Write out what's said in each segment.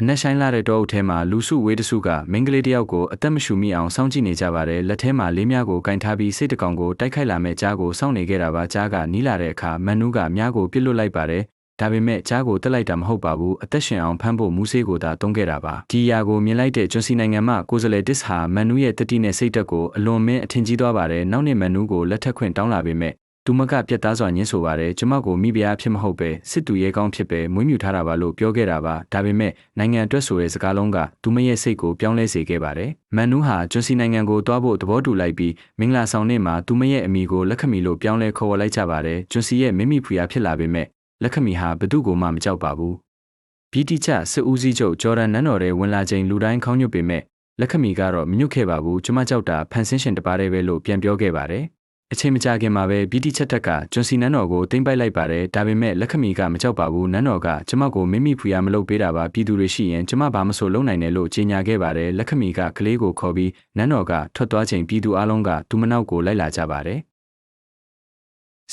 အနက်ဆိုင်လာတဲ့တောအုပ်ထဲမှာလူစုဝေးတစုကမင်းကလေးတယောက်ကိုအသက်မရှူမိအောင်စောင့်ကြည့်နေကြပါတယ်လက်ထဲမှာလေးများကိုကင်ထားပြီးစိတ်တကောင်ကိုတိုက်ခိုက်လာမဲ့ကြားကိုစောင့်နေခဲ့တာပါကြားကနီးလာတဲ့အခါမန်နူးကမြားကိုပစ်လွတ်လိုက်ပါတယ်ဒါပေမဲ့ကြားကိုတက်လိုက်တာမဟုတ်ပါဘူးအသက်ရှင်အောင်ဖမ်းဖို့မူးဆေးကိုသာတုံးခဲ့တာပါဒီယာကိုမြင်လိုက်တဲ့ကျွန်းစီနိုင်ငံမှကိုယ်စားလှယ်တစ်ဟာမန်နူးရဲ့တတိနဲ့စိတ်တက်ကိုအလွန်မင်းအထင်ကြီးသွားပါတယ်နောက်နေ့မန်နူးကိုလက်ထက်ခွင့်တောင်းလာပေမဲ့သူမကပြတ်သားစွာညှင်းဆိုပါတယ်ကျမကိုမိဖုရားဖြစ်မဟုတ်ပဲစစ်သူရဲကောင်းဖြစ်ပဲမွေးမြူထားတာပါလို့ပြောခဲ့တာပါဒါပေမဲ့နိုင်ငံအတွက်ဆိုတဲ့စကားလုံးကသူမရဲ့စိတ်ကိုပြောင်းလဲစေခဲ့ပါတယ်မန်နူးဟာကျွန်းစီနိုင်ငံကိုတွားဖို့သဘောတူလိုက်ပြီးမင်္ဂလာဆောင်နေ့မှာသူမရဲ့အမိကိုလက်ခမီလို့ပြောင်းလဲခေါ်ဝေါ်လိုက်ကြပါတယ်ကျွန်းစီရဲ့မိမိဖူရားဖြစ်လာပေမဲ့လက်ခမီဟာဘသူ့ကိုမှမကြောက်ပါဘူးဗီတီချစစ်ဦးစီးချုပ်ဂျော်ဒန်နန်းတော်ထဲဝင်လာချိန်လူတိုင်းခေါင်းညွတ်ပေမဲ့လက်ခမီကတော့မညွတ်ခဲ့ပါဘူးကျမကြောက်တာဖန်ဆင်းရှင်တပါးတည်းပဲလို့ပြန်ပြောခဲ့ပါတယ်အချိန်မကြာခင်မှာပဲဗီတီချက်တက်ကကျွန်းစီနန်းတော်ကိုတင်ပိုက်လိုက်ပါတယ်ဒါပေမဲ့လက်ခမီကမကြောက်ပါဘူးနန်းတော်ကကျမကိုမိမိဖူရားမလုပ်ပေးတာပါပြည်သူတွေရှိရင်ကျမဘာမဆိုလုပ်နိုင်တယ်လို့ကြေညာခဲ့ပါတယ်လက်ခမီကကလေးကိုခေါ်ပြီးနန်းတော်ကထွက်သွားချိန်ပြည်သူအလုံးကသူမနောက်ကိုလိုက်လာကြပါတယ်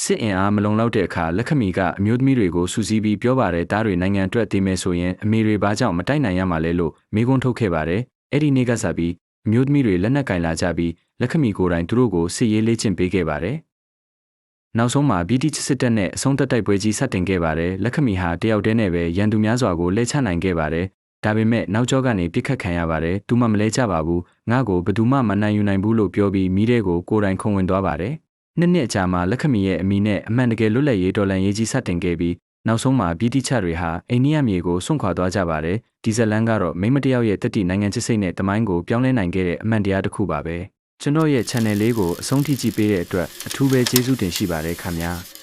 စစ်အင်အားမလုံလောက်တဲ့အခါလက်ခမီကအမျိုးသမီးတွေကိုစူးစီးပြီးပြောပါတယ်တားတွေနိုင်ငံအတွက်တည်မယ်ဆိုရင်အမေတွေဘာကြောင့်မတိုက်နိုင်ရမှာလဲလို့မေးခွန်းထုတ်ခဲ့ပါတယ်အဲ့ဒီနေ့ကစပြီးအမျိုးသမီးတွေလက်နက်ကင်လာကြပြီးလက်ခမီကိုယ်တိုင်သူတို့ကိုစစ်ရေးလေ့ကျင့်ပေးခဲ့ပါတယ်နောက်ဆုံးမှာဗီတီချစစ်တပ်နဲ့အဆုံးသက်တိုက်ပွဲကြီးစတင်ခဲ့ပါတယ်လက်ခမီဟာတယောက်တည်းနဲ့ပဲရန်သူများစွာကိုလှည့်ချနိုင်ခဲ့ပါတယ်ဒါပေမဲ့နောက်ကျောကနေပြစ်ခတ်ခံရပါတယ်သူမှမလဲကြပါဘူးငါ့ကိုဘယ်သူမှမနိုင်ယူနိုင်ဘူးလို့ပြောပြီးမိတဲ့ကိုကိုယ်တိုင်ခုံဝင်သွားပါတယ်နှစ်အကြာမှာလက်ခမီရဲ့အမိနဲ့အမှန်တကယ်လွတ်လပ်ရေးတော်လှန်ရေးကြီးစတင်ခဲ့ပြီးနောက်ဆုံးမှာဗီတီချတွေဟာအိန္ဒိယမြေကိုစွန့်ခွာသွားကြပါတယ်ဒီဇလန်ကတော့မိမတယောက်ရဲ့တတိနိုင်ငံချစ်စိတ်နဲ့တမိုင်းကိုပြောင်းလဲနိုင်ခဲ့တဲ့အမှန်တရားတစ်ခုပါပဲကျွန်တော်ရဲ့ channel လေးကိုအဆုံးထိကြည့်ပေးတဲ့အတွက်အထူးပဲကျေးဇူးတင်ရှိပါတယ်ခင်ဗျာ